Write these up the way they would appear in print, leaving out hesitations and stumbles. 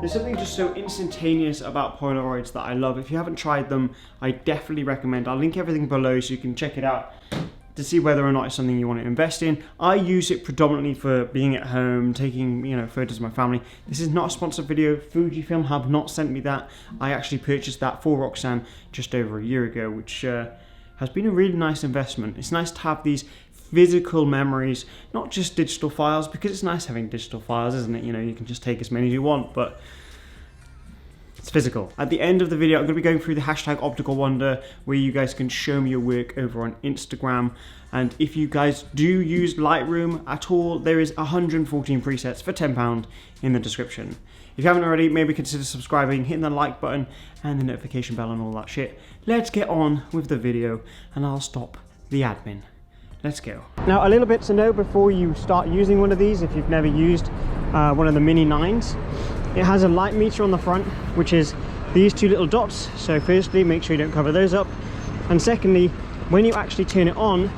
There's something just so instantaneous about Polaroids that I love. If you haven't tried them, I definitely recommend. I'll link everything below so you can check it out to see whether or not it's something you want to invest in. I use it predominantly for being at home, taking photos of my family. This is not a sponsored video. Fujifilm have not sent me that. I actually purchased that for Roxanne just over a year ago, which has been a really nice investment. It's nice to have these physical memories, not just digital files, because it's nice having digital files, isn't it? You can just take as many as you want, but it's physical. At the end of the video, I'm going to be going through the hashtag OpticalWander, where you guys can show me your work over on Instagram. And if you guys do use Lightroom at all, there is 114 presets for £10 in the description. If you haven't already, maybe consider subscribing, hitting the like button and the notification bell and all that shit. Let's get on with the video, and I'll stop the admin. Let's go. Now, a little bit to know before you start using one of these, if you've never used one of the Mini 9s. It has a light meter on the front, which is these two little dots. So firstly, make sure you don't cover those up. And secondly, when you actually turn it on,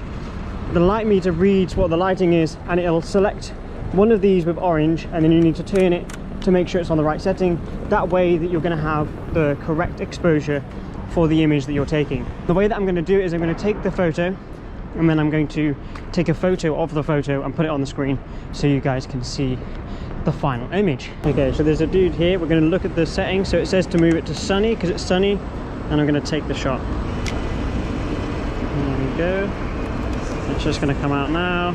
the light meter reads what the lighting is, and it'll select one of these with orange, and then you need to turn it to make sure it's on the right setting. That way that you're going to have the correct exposure for the image that you're taking. The way that I'm going to do it is I'm going to take the photo, and then I'm going to take a photo of the photo and put it on the screen so you guys can see the final image. Okay, so there's a dude here. We're going to look at the settings. So it says to move it to sunny because it's sunny, and I'm going to take the shot. There we go. It's just going to come out now.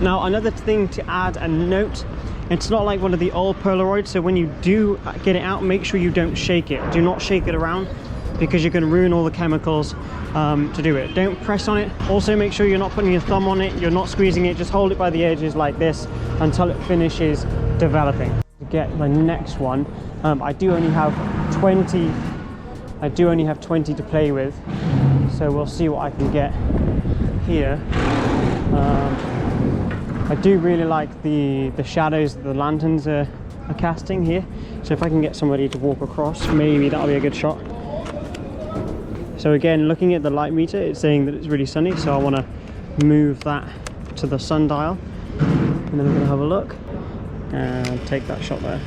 Now, another thing to add and note, it's not like one of the old Polaroids, so when you do get it out, make sure you don't shake it. Do not shake it around, because you're going to ruin all the chemicals to do it. Don't press on it. Also, make sure you're not putting your thumb on it, you're not squeezing it, just hold it by the edges like this until it finishes developing. To get the next one, I do only have 20 to play with, so we'll see what I can get here. I do really like the shadows that the lanterns are casting here, so if I can get somebody to walk across, maybe that'll be a good shot. So again, looking at the light meter, it's saying that it's really sunny, so I want to move that to the sundial, and then we're going to have a look and take that shot there.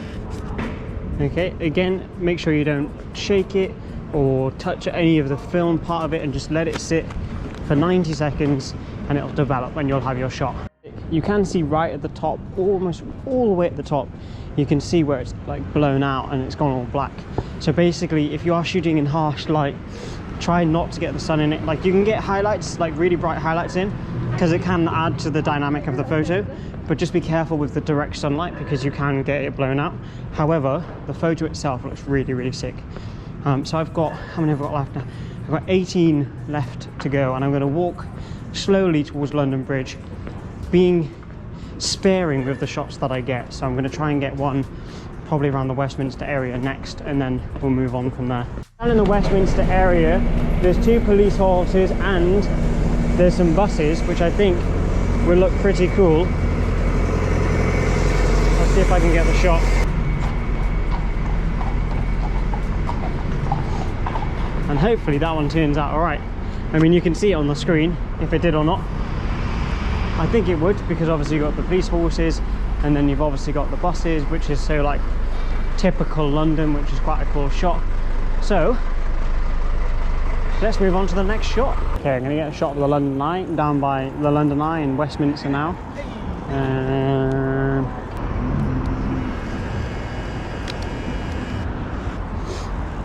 Okay, again, make sure you don't shake it or touch any of the film part of it, and just let it sit for 90 seconds and it'll develop and you'll have your shot. You can see right at the top, almost all the way at the top, you can see where it's like blown out and it's gone all black. So basically, if you are shooting in harsh light, try not to get the sun in it. Like, you can get highlights, like really bright highlights in, because it can add to the dynamic of the photo, but just be careful with the direct sunlight because you can get it blown out. However, the photo itself looks really, really sick. So I've got, how many have I got left now? I've got 18 left to go, and I'm going to walk slowly towards London Bridge, being sparing with the shots that I get. So I'm going to try and get one probably around the Westminster area next, and then we'll move on from there. Down in the Westminster area, there's 2 police horses and there's some buses, which I think will look pretty cool. Let's see if I can get the shot. And hopefully that one turns out all right. I mean, you can see it on the screen if it did or not. I think it would, because obviously you've got the police horses, and then you've obviously got the buses, which is so like typical London, which is quite a cool shot. So let's move on to the next shot. Okay, I'm going to get a shot of the London Eye, down by the London Eye in Westminster now.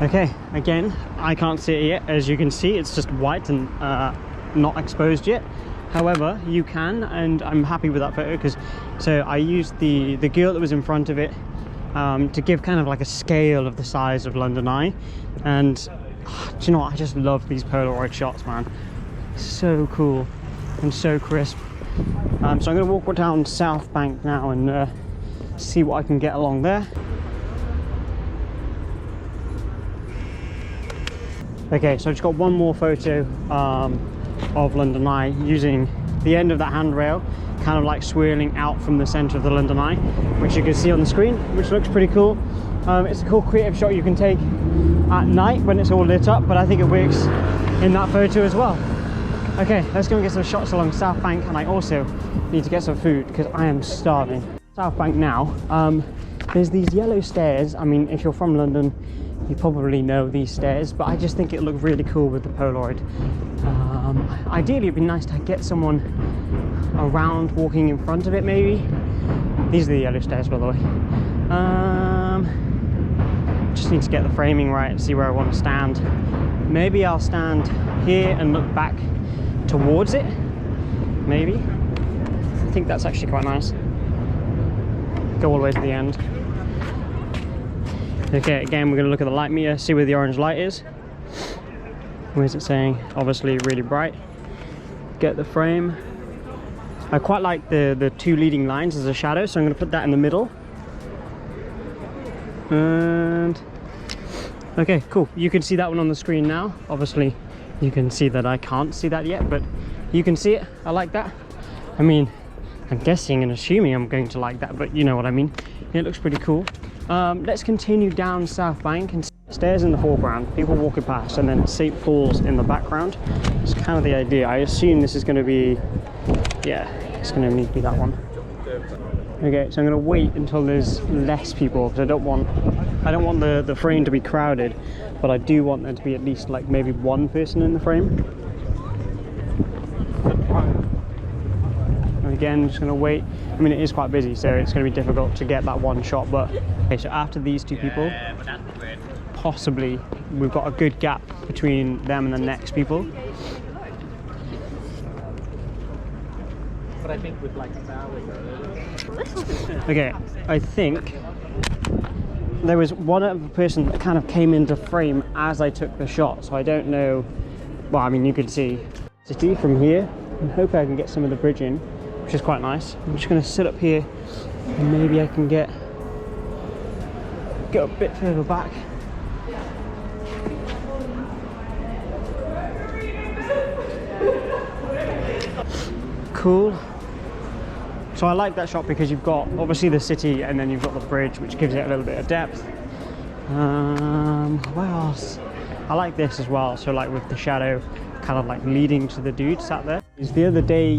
Okay, again, I can't see it yet. As you can see, it's just white and not exposed yet. However, you can, and I'm happy with that photo, because so I used the girl that was in front of it to give kind of like a scale of the size of London Eye. And do you know what, I just love these Polaroid shots, man. So cool and so crisp. So I'm going to walk down South Bank now and see what I can get along there. Okay, so I've just got one more photo of London Eye, using the end of that handrail kind of like swirling out from the center of the London Eye, which you can see on the screen, which looks pretty cool. It's a cool creative shot you can take at night when it's all lit up, but I think it works in that photo as well. Okay, let's go and get some shots along South Bank, and I also need to get some food because I am starving. South Bank now. There's these yellow stairs. I mean, if you're from London, you probably know these stairs, but I just think it looked really cool with the Polaroid. Ideally, it'd be nice to get someone around walking in front of it, maybe. These are the yellow stairs, by the way. Just need to get the framing right and see where I want to stand. Maybe I'll stand here and look back towards it. Maybe. I think that's actually quite nice. Go all the way to the end. Okay, again, we're going to look at the light meter, see where the orange light is. Where's it saying? Obviously really bright. Get the frame. I quite like the two leading lines as a shadow, so I'm going to put that in the middle. And okay, cool. You can see that one on the screen now. Obviously, you can see that I can't see that yet, but you can see it. I like that. I mean, I'm guessing and assuming I'm going to like that, but you know what I mean. It looks pretty cool. Let's continue down South Bank, and stairs in the foreground, people walking past, and then St. Paul's in the background. It's kind of the idea. I assume this is going to be, yeah, it's going to need to be that one. Okay, so I'm going to wait until there's less people because I don't want the frame to be crowded, but I do want there to be at least like maybe one person in the frame. And again, I'm just going to wait. I mean, it is quite busy, so it's going to be difficult to get that one shot, but okay, so after these two people, possibly we've got a good gap between them and the next people. But I think with like okay, I think there was one other person that kind of came into frame as I took the shot, so I don't know. Well, I mean, you can see city from here, and hope I can get some of the bridge in, which is quite nice. I'm just going to sit up here, and maybe I can get a bit further back. Cool. So I like that shot because you've got obviously the city and then you've got the bridge, which gives it a little bit of depth. What else? I like this as well. So like with the shadow kind of like leading to the dude sat there. The other day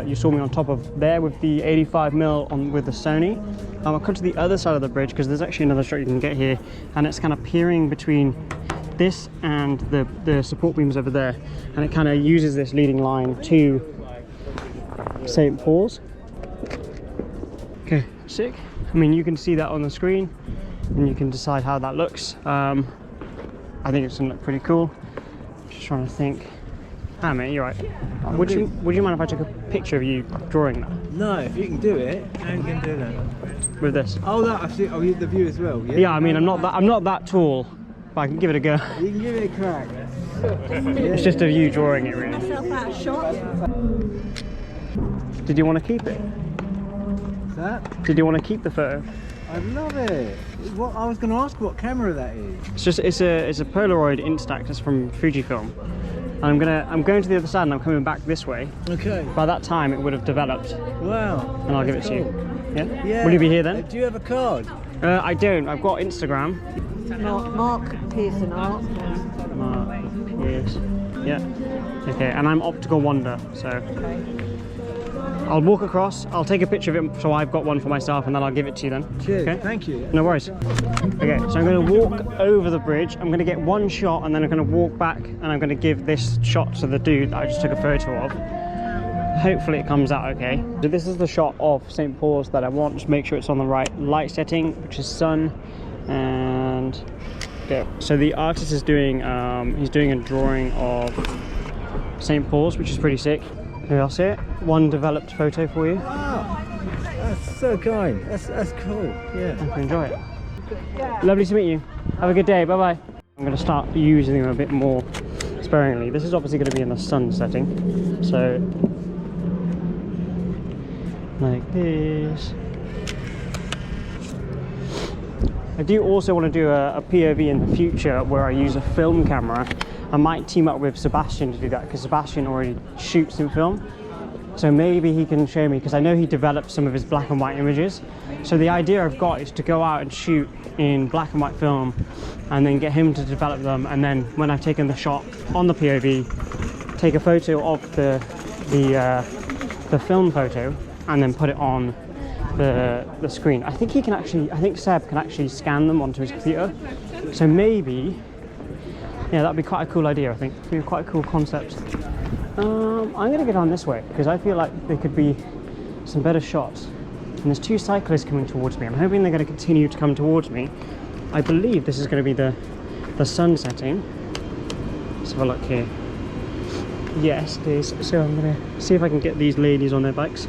you saw me on top of there with the 85mm on with the Sony. I'll come to the other side of the bridge because there's actually another shot you can get here, and it's kind of peering between this and the support beams over there, and it kind of uses this leading line to St. Paul's. Okay, sick. I mean, you can see that on the screen and you can decide how that looks. I think it's gonna look pretty cool. Just trying to think. Ah, mate, you're right. Would you mind if I took a picture of you drawing that? No, if you can do it, how you can do that? With this? Oh, that I see. Oh, the view as well. Yeah. Yeah, I mean, I'm not that tall, but I can give it a go. You can give it a crack. It's just of you drawing it, really. Myself out of shot. Did you want to keep it? What's that? Did you want to keep the photo? I love it. What I was going to ask what camera that is. It's a Polaroid Instax. It's from Fujifilm. And I'm going to the other side and I'm coming back this way. Okay. By that time it would have developed. Wow. And I'll give it to you. Yeah? Yeah. Will you be here then? Do you have a card? I don't. I've got Instagram. Mark Pearson Art. Mark Pierce. Yeah. Okay. And I'm OpticalWander. So. Okay. I'll walk across, I'll take a picture of it so I've got one for myself, and then I'll give it to you then. Cheers, okay? Thank you. No worries. Okay, so I'm going to walk over the bridge, I'm going to get one shot, and then I'm going to walk back, and I'm going to give this shot to the dude that I just took a photo of. Hopefully it comes out okay. So this is the shot of St. Paul's that I want, just make sure it's on the right light setting, which is sun, and go. So the artist is doing, he's doing a drawing of St. Paul's, which is pretty sick. Here, I'll see it. One developed photo for you. Oh, that's so kind. That's cool. Yeah. I hope you enjoy it. Lovely to meet you. Have a good day. Bye bye. I'm going to start using them a bit more sparingly. This is obviously going to be in the sun setting. So, like this. I do also want to do a POV in the future where I use a film camera. I might team up with Sebastian to do that because Sebastian already shoots in film. So maybe he can show me, because I know he developed some of his black and white images. So the idea I've got is to go out and shoot in black and white film and then get him to develop them. And then when I've taken the shot on the POV, take a photo of the film photo and then put it on the screen. I think Seb can actually scan them onto his computer. So maybe, yeah, that'd be quite a cool idea. I think it'd be quite a cool concept. I'm gonna go down this way because I feel like there could be some better shots. And there's two cyclists coming towards me. I'm hoping they're going to continue to come towards me. I believe this is going to be the sun setting. Let's have a look here. Yes, it is. So I'm going to see if I can get these ladies on their bikes.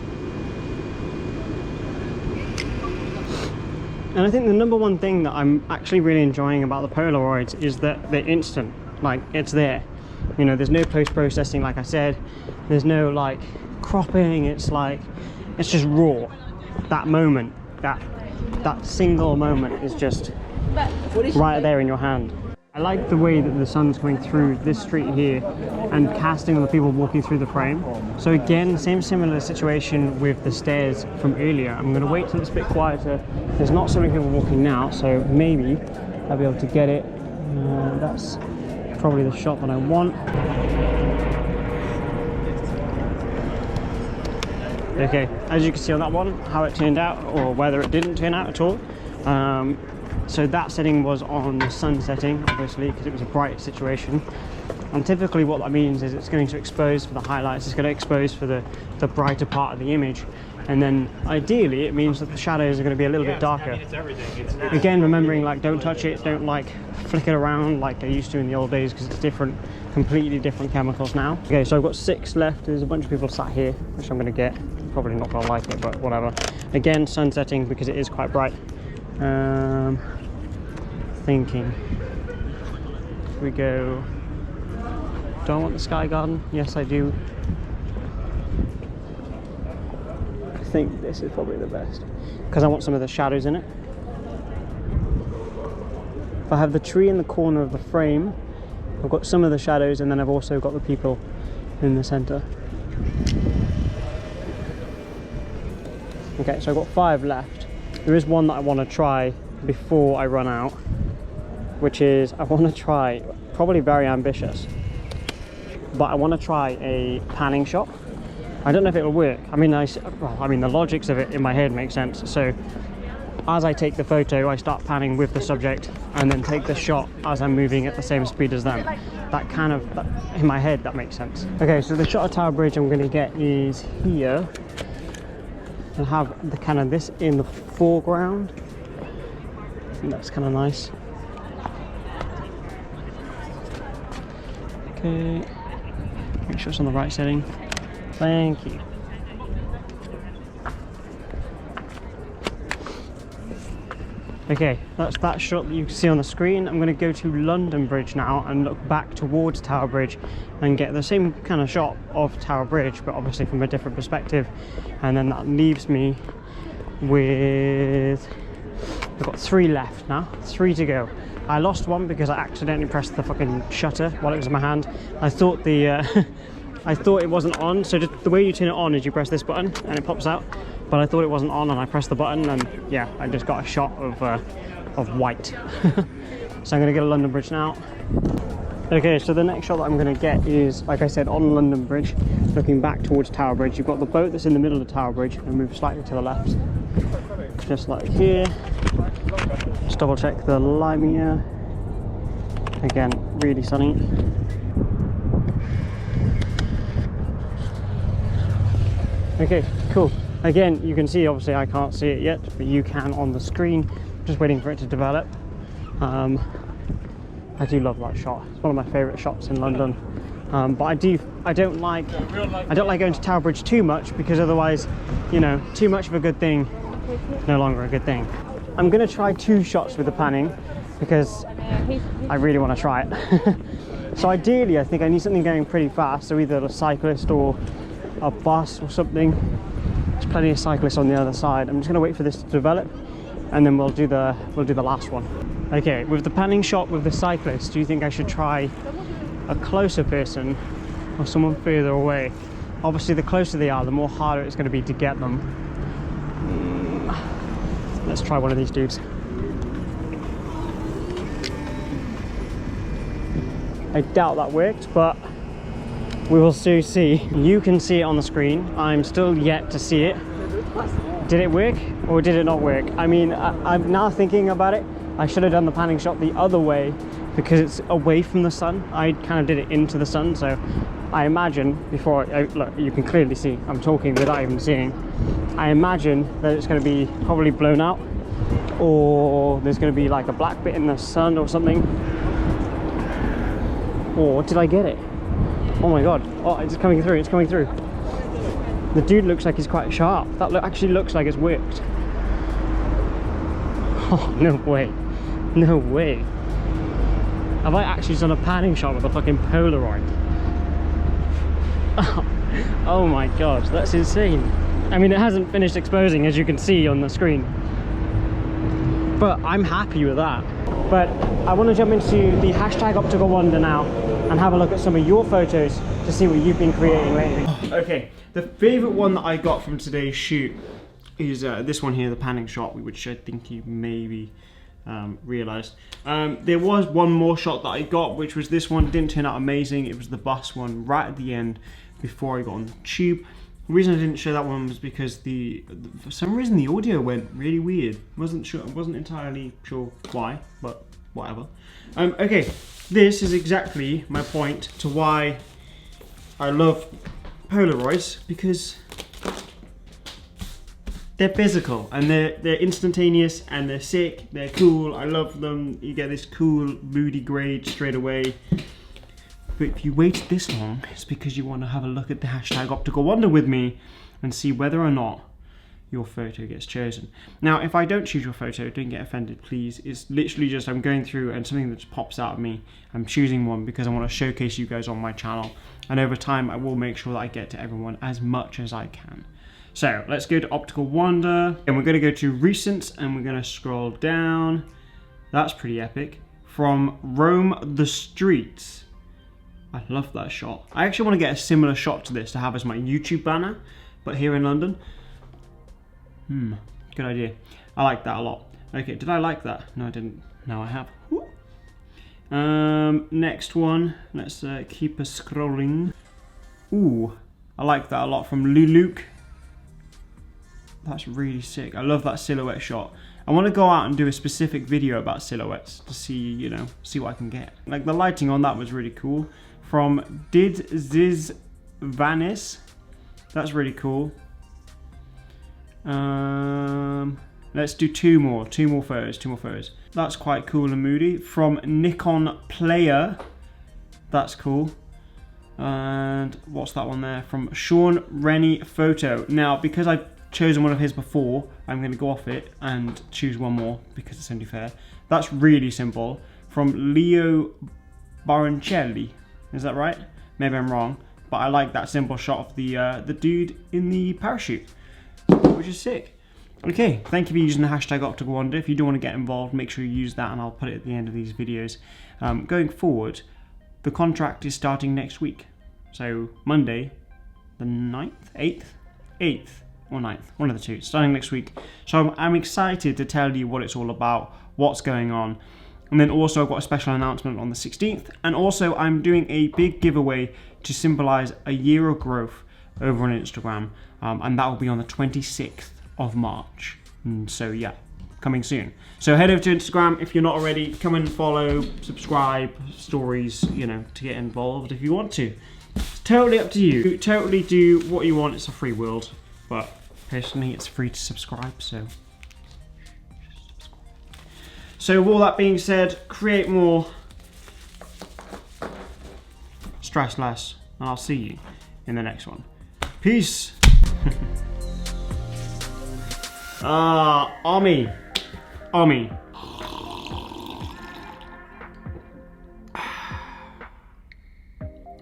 And I think the number one thing that I'm actually really enjoying about the Polaroids is that they're instant. Like, it's there. You know, there's no post-processing, like I said. There's no like cropping. It's like, it's just raw. That moment, that single moment is just right there in your hand. I like the way that the sun's coming through this street here and casting on the people walking through the frame. So again, similar situation with the stairs from earlier. I'm going to wait till it's a bit quieter. There's not so many people walking now, so maybe I'll be able to get it. That's probably the shot that I want. Okay, as you can see on that one, how it turned out, or whether it didn't turn out at all. So that setting was on the sun setting, obviously, because it was a bright situation. And typically what that means is it's going to expose for the highlights, it's going to expose for the brighter part of the image. And then ideally it means that the shadows are going to be a little bit darker. Again, remembering, like, don't touch it, don't like flick it around like they used to in the old days, because it's different, completely different chemicals now. Okay, so I've got 6 left. There's a bunch of people sat here, which I'm going to get. Probably not going to like it, but whatever. Again, sun setting because it is quite bright. Thinking. We go. Do I want the sky garden? Yes, I do. I think this is probably the best because I want some of the shadows in it. If I have the tree in the corner of the frame, I've got some of the shadows, and then I've also got the people in the center. Okay, so I've got 5 left. There is one that I want to try before I run out, which is I want to try, probably very ambitious, but I want to try a panning shot. I don't know if it will work. I mean, the logics of it in my head make sense. So as I take the photo, I start panning with the subject and then take the shot as I'm moving at the same speed as them. That kind of, in my head, that makes sense. Okay, so the shot of Tower Bridge I'm going to get is here. And have the kind of this in the foreground. I think that's kind of nice. Okay, make sure it's on the right setting. Thank you. Okay, that's that shot that you can see on the screen. I'm going to go to London Bridge now and look back towards Tower Bridge and get the same kind of shot of Tower Bridge, but obviously from a different perspective. And then that leaves me with, I've got 3 left now, 3 to go. I lost one because I accidentally pressed the fucking shutter while it was in my hand. I thought I thought it wasn't on, so just the way you turn it on is you press this button and it pops out. But I thought it wasn't on and I pressed the button, and yeah, I just got a shot of white. So I'm going to get a London Bridge now. Okay, so the next shot that I'm going to get is, like I said, on London Bridge, looking back towards Tower Bridge. You've got the boat that's in the middle of Tower Bridge and move slightly to the left, just like here. Just double check the Limia. Again, really sunny. Okay, cool. Again, you can see, obviously I can't see it yet, but you can on the screen. Just waiting for it to develop. I do love that shot. It's one of my favourite shots in London. But I don't like going to Tower Bridge too much, because otherwise, you know, too much of a good thing is no longer a good thing. I'm going to try 2 shots with the panning because I really want to try it. So ideally, I think I need something going pretty fast. So either a cyclist or a bus or something. There's plenty of cyclists on the other side. I'm just going to wait for this to develop, and then we'll do the last one. Okay, with the panning shot with the cyclist, do you think I should try a closer person or someone further away? Obviously, the closer they are, the more harder it's going to be to get them. Let's try one of these dudes. I doubt that worked, but we will soon see. You can see it on the screen. I'm still yet to see it. Did it work or did it not work? I mean, I'm now thinking about it. I should have done the panning shot the other way because it's away from the sun. I kind of did it into the sun, so I imagine look, you can clearly see I'm talking without even seeing. I imagine that it's going to be probably blown out, or there's going to be like a black bit in the sun or something. Or did I get it? Oh my god! Oh, it's coming through! It's coming through. The dude looks like he's quite sharp. That actually looks like it's worked. Oh, no way. No way. Have I actually done a panning shot with a fucking Polaroid? Oh my god, that's insane. I mean, it hasn't finished exposing, as you can see on the screen. But I'm happy with that. But I want to jump into the hashtag OpticalWander now and have a look at some of your photos to see what you've been creating lately. Okay, the favourite one that I got from today's shoot is this one here, the panning shot, which I think you maybe realised. There was one more shot that I got, which was this one. Didn't turn out amazing. It was the bus one right at the end before I got on the tube. The reason I didn't show that one was because for some reason the audio went really weird. Wasn't entirely sure why, but whatever. Okay, this is exactly my point to why I love Polaroids, because they're physical and they're instantaneous and they're sick, they're cool, I love them. You get this cool moody grade straight away. But if you waited this long, it's because you want to have a look at the hashtag OpticalWander with me and see whether or not your photo gets chosen. Now, if I don't choose your photo, don't get offended, please. It's literally just I'm going through and something that just pops out of me. I'm choosing one because I want to showcase you guys on my channel. And over time, I will make sure that I get to everyone as much as I can. So let's go to OpticalWander, and we're going to go to Recent, and we're going to scroll down. That's pretty epic. From Roam the Streets. I love that shot. I actually want to get a similar shot to this to have as my YouTube banner, but here in London. Good idea. I like that a lot. Okay, did I like that? No, I didn't. Now I have. Woo. Next one. Let's keep us scrolling. Ooh, I like that a lot, from Luluke. That's really sick. I love that silhouette shot. I want to go out and do a specific video about silhouettes to see, you know, see what I can get. Like the lighting on that was really cool. From Did Ziz Vanis. That's really cool. Let's do two more photos. That's quite cool and moody. From Nikon Player. That's cool. And what's that one there? From Sean Rennie Photo. Now, because I've chosen one of his before, I'm going to go off it and choose one more because it's only fair. That's really simple. From Leo Baroncelli. Is that right? Maybe I'm wrong, but I like that simple shot of the dude in the parachute, which is sick. Okay, thank you for using the hashtag OpticalWander. If you do want to get involved, make sure you use that, and I'll put it at the end of these videos. Going forward, the contract is starting next week. So Monday, the 9th, 8th or 9th, one of the two, starting next week. So I'm excited to tell you what it's all about, what's going on. And then also I've got a special announcement on the 16th. And also I'm doing a big giveaway to symbolize a year of growth over on Instagram. And that will be on the 26th of March. And so yeah, coming soon. So head over to Instagram if you're not already. Come and follow, subscribe, stories, you know, to get involved if you want to. It's totally up to you. Totally do what you want. It's a free world. But personally, it's free to subscribe, so. So with all that being said, create more, stress less, and I'll see you in the next one. Peace. Army. Are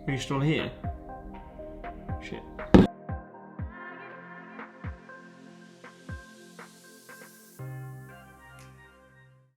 you still here? Shit.